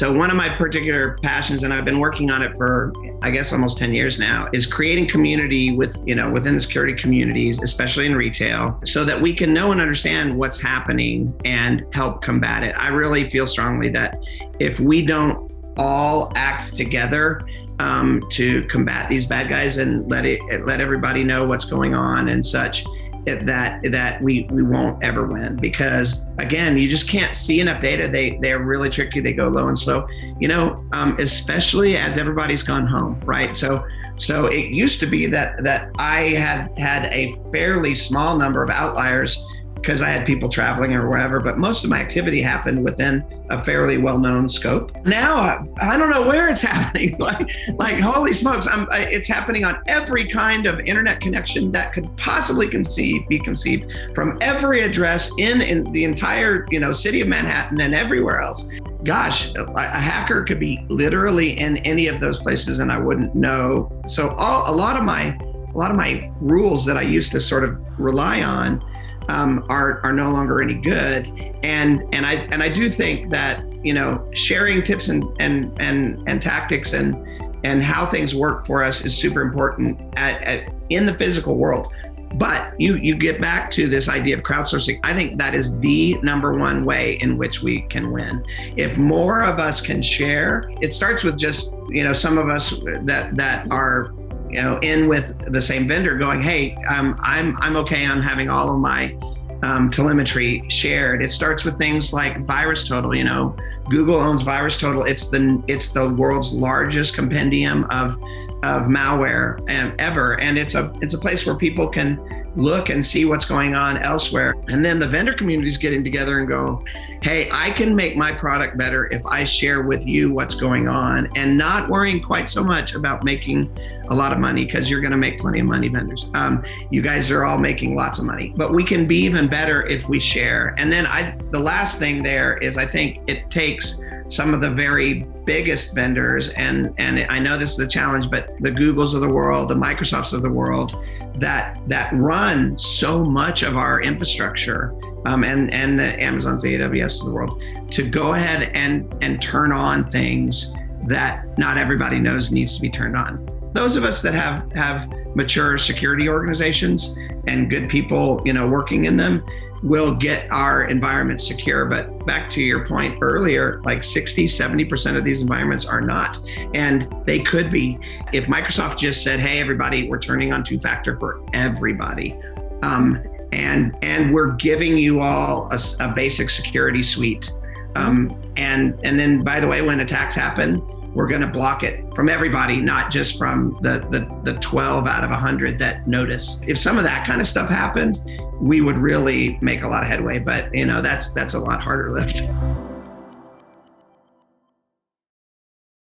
So one of my particular passions, and I've been working on it for, I guess, almost 10 years now, is creating community within the security communities, especially in retail, so that we can know and understand what's happening and help combat it. I really feel strongly that if we don't all act together to combat these bad guys and let everybody know what's going on and such, that we won't ever win, because again, you just can't see enough data. They're really tricky. They go low and slow, especially as everybody's gone home, right? So it used to be that I had a fairly small number of outliers because I had people traveling or wherever, but most of my activity happened within a fairly well-known scope. Now, I don't know where it's happening. like holy smokes, it's happening on every kind of internet connection that could possibly be conceived, from every address in the entire city of Manhattan and everywhere else. Gosh, a hacker could be literally in any of those places and I wouldn't know. So a lot of my rules that I used to sort of rely on are no longer any good, and I do think that sharing tips and tactics and how things work for us is super important in the physical world. But you get back to this idea of crowdsourcing. I think that is the number one way in which we can win. If more of us can share, it starts with just some of us that are in with the same vendor going, hey, I'm okay on having all of my telemetry shared. It starts with things like VirusTotal. Google owns VirusTotal. It's the world's largest compendium of malware ever, and it's a place where people can look and see what's going on elsewhere. And then the vendor community is getting together and go, hey, I can make my product better if I share with you what's going on, and not worrying quite so much about making a lot of money, because you're going to make plenty of money, vendors. You guys are all making lots of money, but we can be even better if we share. And then the last thing there is, I think it takes some of the very biggest vendors, and I know this is a challenge, but the Googles of the world, the Microsofts of the world, that run so much of our infrastructure, and the Amazons, the AWS of the world, to go ahead and turn on things that not everybody knows needs to be turned on. Those of us that have mature security organizations and good people, working in them, will get our environment secure. But back to your point earlier, like 60-70% of these environments are not. And they could be. If Microsoft just said, hey, everybody, we're turning on two-factor for everybody. And we're giving you all a basic security suite. And then, by the way, when attacks happen, we're going to block it from everybody, not just from the 12 out of 100 that notice. If some of that kind of stuff happened, we would really make a lot of headway. But that's a lot harder lift.